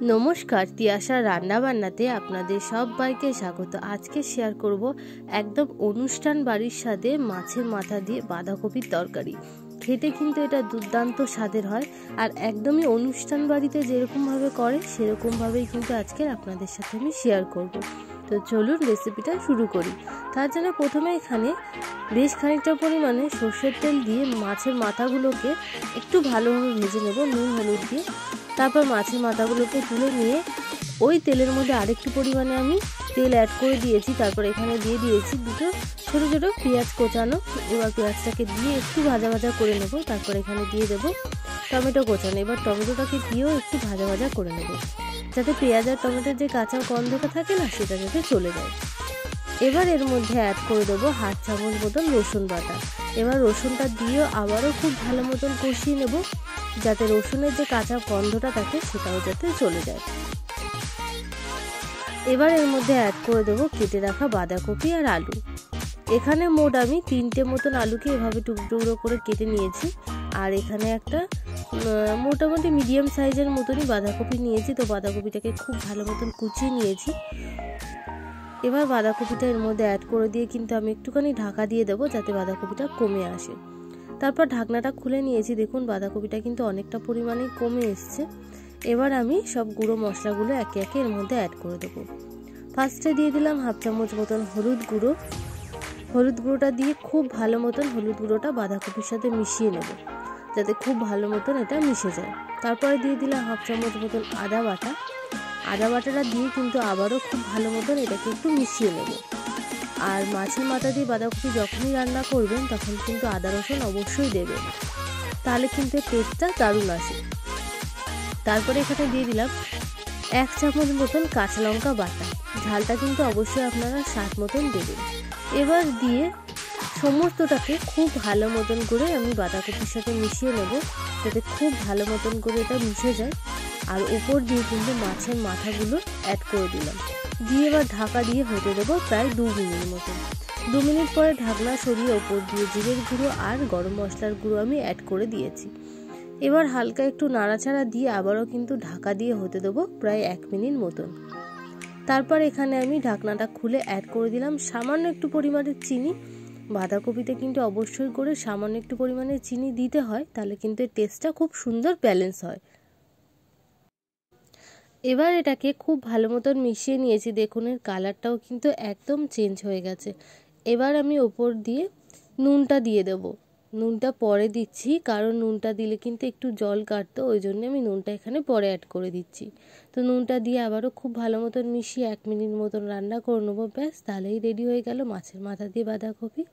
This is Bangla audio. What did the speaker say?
নমস্কার, তিয়াশা রান্না বান্নাতে আপনাদের সবাইকে স্বাগত। আজকে শেয়ার করব একদম অনুষ্ঠান বাড়ির স্বাদে মাছের মাথা দিয়ে বাঁধাকপির তরকারি। খেতে কিন্তু এটা দুর্দান্ত স্বাদের হয়, আর একদমই অনুষ্ঠান বাড়িতে যেরকমভাবে করে সেরকমভাবেই কিন্তু আজকে আপনাদের সাথে আমি শেয়ার করব। তো চলুন রেসিপিটা শুরু করি। তার জন্য প্রথমে এখানে বেশ খানিকটা পরিমাণে সর্ষের তেল দিয়ে মাছের মাথাগুলোকে একটু ভালোভাবে ভেজে নেব নুন হলুদ দিয়ে। তারপর মাছের মাথাগুলোকে তুলে নিয়ে ওই তেলের মধ্যে আরেকটু পরিমাণে আমি তেল অ্যাড করে দিয়েছি। তারপর এখানে দিয়ে দিয়েছি দুটো ছোটো ছোটো পেঁয়াজ কোচানো। এবার পেঁয়াজটাকে দিয়ে একটু ভাজা ভাজা করে নেব। তারপর এখানে দিয়ে দেবো টমেটো কোচানো। এবার টমেটোটাকে দিয়েও একটু ভাজা ভাজা করে নেব, যাতে পেঁয়াজ আর টমেটোর যে কাঁচা গন্ধটা থাকে না সেটা যাতে চলে যায়। এবার এর মধ্যে অ্যাড করে দেবো 1/2 চামচ মতন রসুন বাটা। এবার রসুনটা দিয়েও আবারও খুব ভালো মতন কষিয়ে নেব, যাতে রসুনের যে কাঁচা গন্ধটা থাকে সেটাও যাতে চলে যায়। এবার এর মধ্যে অ্যাড করে দেবো কেটে রাখা বাঁধাকপি আর আলু। এখানে মোট আমি 3টে মতন আলুকে এভাবে টুকরো করে কেটে নিয়েছি, আর এখানে একটা মোটামুটি মিডিয়াম সাইজের মতনই বাঁধাকপি নিয়েছি। তো বাঁধাকপিটাকে খুব ভালো মতন কুচিয়ে নিয়েছি। এবার বাঁধাকপিটা এর মধ্যে অ্যাড করে দিয়ে কিন্তু আমি একটুখানি ঢাকা দিয়ে দেবো, যাতে বাঁধাকপিটা কমে আসে। তারপর ঢাকনাটা খুলে নিয়েছি, দেখুন বাঁধাকপিটা কিন্তু অনেকটা পরিমাণে কমে এসছে। এবার আমি সব গুঁড়ো মশলাগুলো একে একে এর মধ্যে অ্যাড করে দেবো। ফার্স্টে দিয়ে দিলাম 1/2 চামচ মতন হলুদ গুঁড়ো। হলুদ গুঁড়োটা দিয়ে খুব ভালো মতন হলুদ গুঁড়োটা বাঁধাকপির সাথে মিশিয়ে নেব, যাতে খুব ভালো মতন এটা মিশে যায়। তারপরে দিয়ে দিলাম 1/2 চামচ মতন আদা বাটা। আদা বাটাটা দিয়ে কিন্তু আবারও খুব ভালো মতন এটাকে একটু মিশিয়ে নেব। আর মাছের মাথা দিয়ে বাঁধাকপি যখনই রান্না করবেন তখন কিন্তু আদা রসুন অবশ্যই দেবেন, তাহলে কিন্তু টেস্টটা দারুণ আসে। তারপরে এখানে দিয়ে দিলাম 1 চামচ মতন কাঁচা লঙ্কা বাটা। ঝালটা কিন্তু অবশ্যই আপনারা স্বাদ মতন দেবেন। এবার দিয়ে সমস্তটাকে খুব ভালো মতন করে আমি বাঁধাকপির সাথে মিশিয়ে নেব, যাতে খুব ভালো মতন করে এটা মিশে যায়। আর উপর দিয়ে কিন্তু মাছের মাথাগুলো অ্যাড করে দিলাম, দিয়ে এবার ঢাকা দিয়ে হতে দেবো প্রায় 2 মিনিট মতন। 2 মিনিট পরে ঢাকনা সরিয়ে ওপর দিয়ে জিরের গুঁড়ো আর গরম মশলার গুঁড়ো আমি অ্যাড করে দিয়েছি। এবার হালকা একটু নাড়াচাড়া দিয়ে আবারও কিন্তু ঢাকা দিয়ে হতে দেবো প্রায় 1 মিনিট মতন। তারপর এখানে আমি ঢাকনাটা খুলে অ্যাড করে দিলাম সামান্য একটু পরিমাণে চিনি। বাঁধাকপিতে কিন্তু অবশ্যই করে সামান্য একটু পরিমাণে চিনি দিতে হয়, তাহলে কিন্তু এর টেস্টটা খুব সুন্দর ব্যালেন্স হয়। এবার এটাকে খুব ভালো মতন মিশিয়ে নিয়েছি, দেখুন এর কালারটাও কিন্তু একদম চেঞ্জ হয়ে গেছে। এবার আমি ওপর দিয়ে নুনটা দিয়ে দেব। নুনটা পরে দিচ্ছি, কারণ নুনটা দিলে কিন্তু একটু জল কাটতো, ওই জন্য আমি নুনটা এখানে পরে অ্যাড করে দিচ্ছি। তো নুনটা দিয়ে আবারও খুব ভালো মতন মিশিয়ে 1 মিনিট মতন রান্না করে নেবো। ব্যাস, তাহলেই রেডি হয়ে গেল মাছের মাথা দিয়ে বাঁধাকপি।